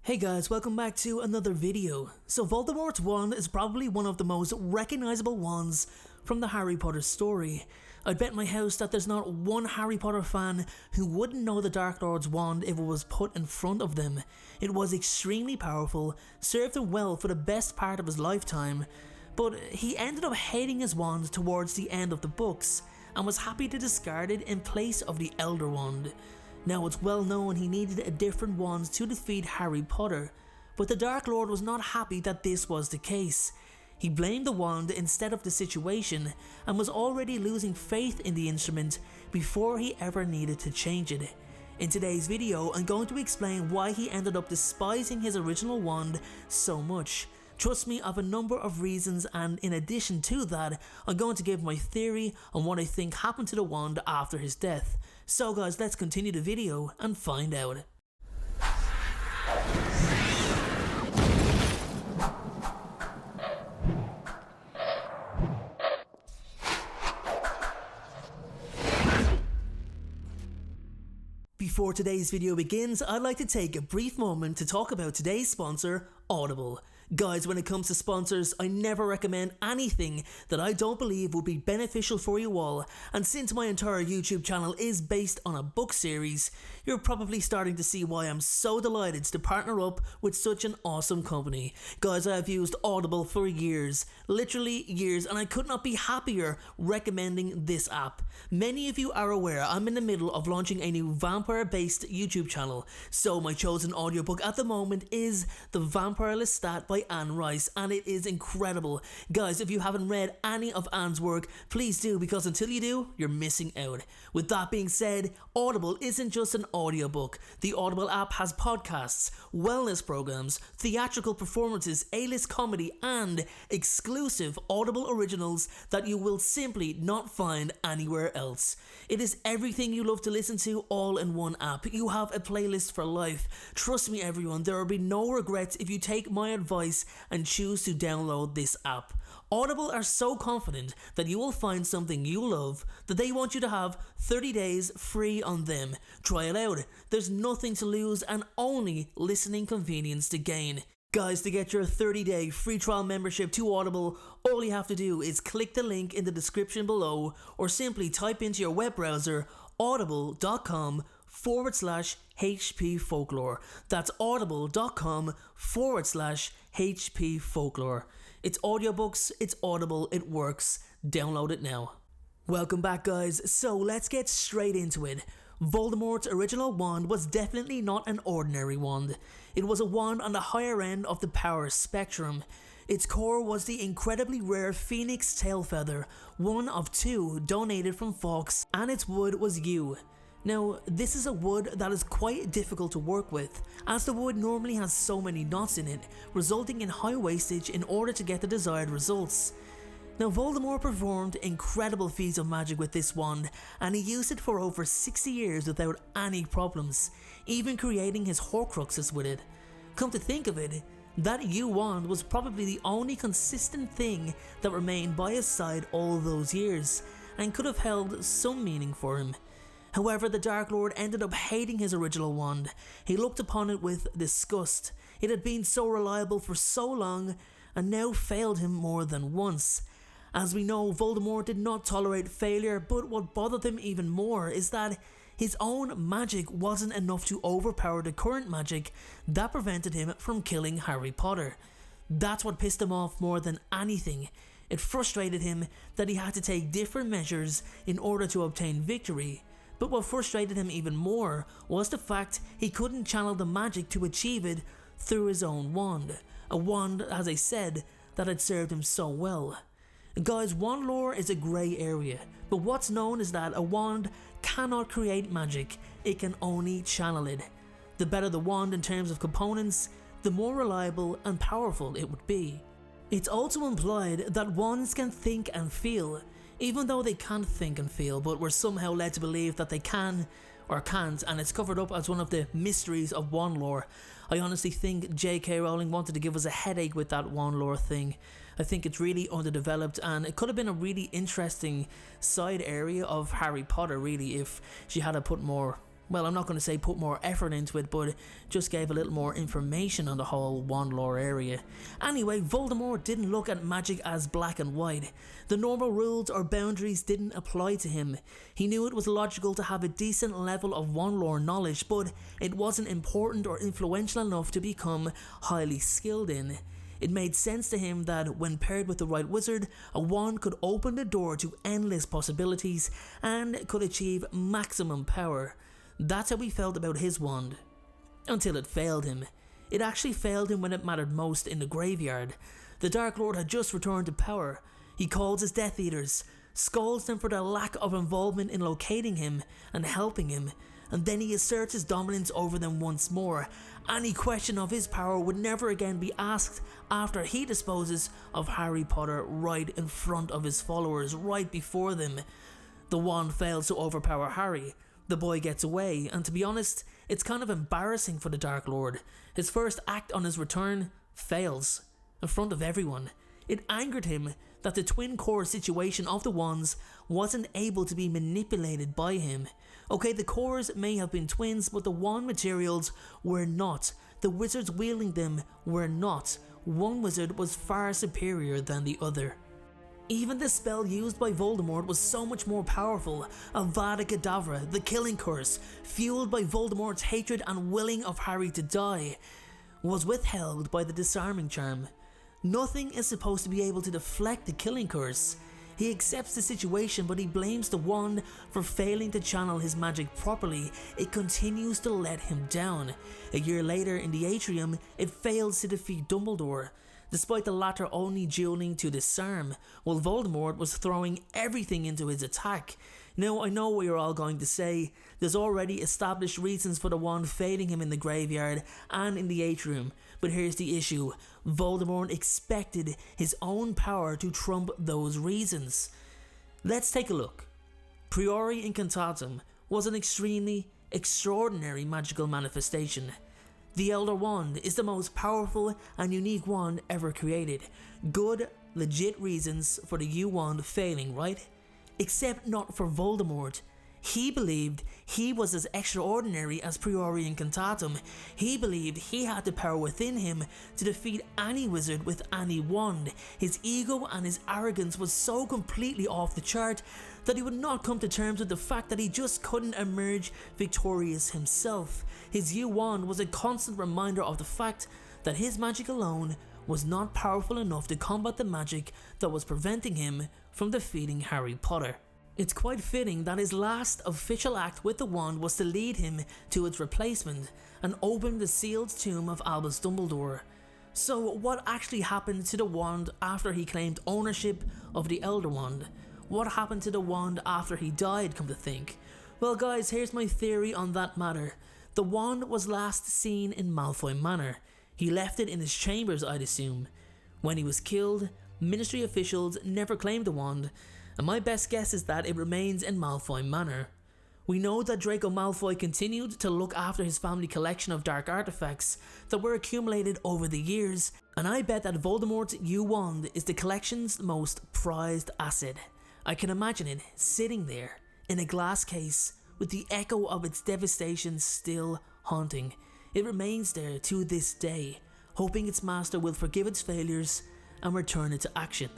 Hey guys, welcome back to another video. So Voldemort's wand is probably one of the most recognisable wands from the Harry Potter story. I'd bet my house that there's not one Harry Potter fan who wouldn't know the Dark Lord's wand if it was put in front of them. It was extremely powerful, served him well for the best part of his lifetime, but he ended up hating his wand towards the end of the books and was happy to discard it in place of the Elder Wand. Now it's well known he needed a different wand to defeat Harry Potter, but the Dark Lord was not happy that this was the case. He blamed the wand instead of the situation and was already losing faith in the instrument before he ever needed to change it. In today's video, I'm going to explain why he ended up despising his original wand so much. Trust me, I have a number of reasons, and in addition to that, I'm going to give my theory on what I think happened to the wand after his death. So guys, let's continue the video and find out. Before today's video begins, I'd like to take a brief moment to talk about today's sponsor, Audible. Guys, when it comes to sponsors, I never recommend anything that I don't believe would be beneficial for you all, and since my entire YouTube channel is based on a book series, you're probably starting to see why I'm so delighted to partner up with such an awesome company. Guys, I have used Audible for years, literally years, and I could not be happier recommending this app. Many of you are aware I'm in the middle of launching a new vampire-based YouTube channel, so my chosen audiobook at the moment is The Vampire Lestat by Anne Rice, and it is incredible. Guys, if you haven't read any of Anne's work, please do, because until you do, you're missing out. With that being said, Audible isn't just an audiobook. The Audible app has podcasts, wellness programs, theatrical performances, A-list comedy, and exclusive Audible originals that you will simply not find anywhere else. It is everything you love to listen to all in one app. You have a playlist for life. Trust me everyone, there will be no regrets if you take my advice and choose to download this app. Audible are so confident that you will find something you love that they want you to have 30 days free on them. Try it out. There's nothing to lose and only listening convenience to gain. Guys, to get your 30-day free trial membership to Audible, all you have to do is click the link in the description below or simply type into your web browser audible.com/HP Folklore. That's audible.com/HP Folklore. It's audiobooks, it's Audible, it works. Download it now. Welcome back guys, so let's get straight into it. Voldemort's original wand was definitely not an ordinary wand. It was a wand on the higher end of the power spectrum. Its core was the incredibly rare Phoenix tail feather, one of 2 donated from Fawkes, and its wood was yew. Now, this is a wood that is quite difficult to work with, as the wood normally has so many knots in it, resulting in high wastage in order to get the desired results. Now, Voldemort performed incredible feats of magic with this wand, and he used it for over 60 years without any problems, even creating his Horcruxes with it. Come to think of it, that yew wand was probably the only consistent thing that remained by his side all those years, and could have held some meaning for him. However, the Dark Lord ended up hating his original wand. He looked upon it with disgust. It had been so reliable for so long, and now failed him more than once. As we know, Voldemort did not tolerate failure, but what bothered him even more is that his own magic wasn't enough to overpower the current magic that prevented him from killing Harry Potter. That's what pissed him off more than anything. It frustrated him that he had to take different measures in order to obtain victory. But what frustrated him even more was the fact he couldn't channel the magic to achieve it through his own wand. A wand, as I said, that had served him so well. Guys, wand lore is a grey area, but what's known is that a wand cannot create magic, it can only channel it. The better the wand in terms of components, the more reliable and powerful it would be. It's also implied that wands can think and feel, even though they can't think and feel, but we're somehow led to believe that they can or can't, and it's covered up as one of the mysteries of wand lore. I honestly think J.K. Rowling wanted to give us a headache with that wand lore thing. I think it's really underdeveloped, and it could have been a really interesting side area of Harry Potter really if she had to put more well, I'm not going to say put more effort into it, but just gave a little more information on the whole wand lore area. Anyway, Voldemort didn't look at magic as black and white. The normal rules or boundaries didn't apply to him. He knew it was logical to have a decent level of wand lore knowledge, but it wasn't important or influential enough to become highly skilled in. It made sense to him that when paired with the right wizard, a wand could open the door to endless possibilities and could achieve maximum power. That's how he felt about his wand. Until it failed him. It actually failed him when it mattered most, in the graveyard. The Dark Lord had just returned to power. He calls his Death Eaters, scolds them for their lack of involvement in locating him and helping him, and then he asserts his dominance over them once more. Any question of his power would never again be asked after he disposes of Harry Potter right in front of his followers, right before them. The wand fails to overpower Harry. The boy gets away, and to be honest, it's kind of embarrassing for the Dark Lord. His first act on his return fails, in front of everyone. It angered him that the twin core situation of the wands wasn't able to be manipulated by him. Okay, the cores may have been twins, but the wand materials were not. The wizards wielding them were not. One wizard was far superior than the other. Even the spell used by Voldemort was so much more powerful. Avada Kedavra, the killing curse, fueled by Voldemort's hatred and willing of Harry to die, was withheld by the disarming charm. Nothing is supposed to be able to deflect the killing curse. He accepts the situation, but he blames the wand for failing to channel his magic properly. It continues to let him down. A year later, in the atrium, it fails to defeat Dumbledore, despite the latter only dueling to disarm, while Voldemort was throwing everything into his attack. Now, I know what you're all going to say. There's already established reasons for the wand failing him in the graveyard and in the atrium, but here's the issue. Voldemort expected his own power to trump those reasons. Let's take a look. Priori Incantatem was an extremely extraordinary magical manifestation. The Elder Wand is the most powerful and unique wand ever created. Good, legit reasons for the U-Wand failing, right? Except not for Voldemort. He believed he was as extraordinary as Priori Incantatem. He believed he had the power within him to defeat any wizard with any wand. His ego and his arrogance was so completely off the chart that he would not come to terms with the fact that he just couldn't emerge victorious himself. His U-Wand was a constant reminder of the fact that his magic alone was not powerful enough to combat the magic that was preventing him from defeating Harry Potter. It's quite fitting that his last official act with the wand was to lead him to its replacement and open the sealed tomb of Albus Dumbledore. So what actually happened to the wand after he claimed ownership of the Elder Wand? What happened to the wand after he died, come to think? Well guys, here's my theory on that matter. The wand was last seen in Malfoy Manor. He left it in his chambers, I'd assume. When he was killed, Ministry officials never claimed the wand, and my best guess is that it remains in Malfoy Manor. We know that Draco Malfoy continued to look after his family collection of dark artifacts that were accumulated over the years, and I bet that Voldemort's U-Wand is the collection's most prized asset. I can imagine it sitting there in a glass case with the echo of its devastation still haunting. It remains there to this day, hoping its master will forgive its failures and return it to action.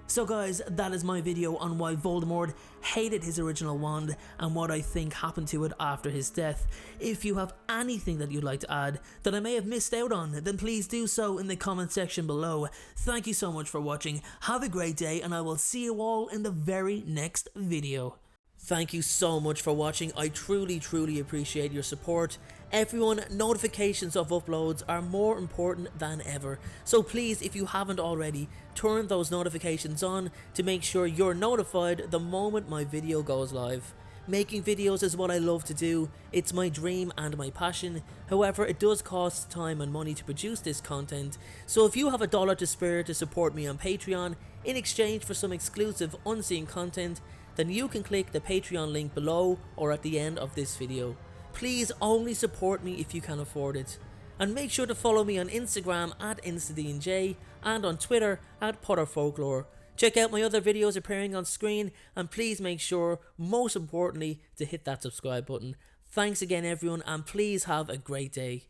So guys, that is my video on why Voldemort hated his original wand and what I think happened to it after his death. If you have anything that you'd like to add that I may have missed out on, then please do so in the comment section below. Thank you so much for watching, have a great day, and I will see you all in the very next video. Thank you so much for watching. I truly appreciate your support. Everyone, notifications of uploads are more important than ever. So please, if you haven't already, turn those notifications on to make sure you're notified the moment my video goes live. Making videos is what I love to do. It's my dream and my passion. However, it does cost time and money to produce this content. So if you have $1 to spare to support me on Patreon in exchange for some exclusive unseen content, then you can click the Patreon link below or at the end of this video. Please only support me if you can afford it. And make sure to follow me on Instagram at InstaDNJ and on Twitter at PotterFolklore. Check out my other videos appearing on screen, and please make sure, most importantly, to hit that subscribe button. Thanks again everyone, and please have a great day.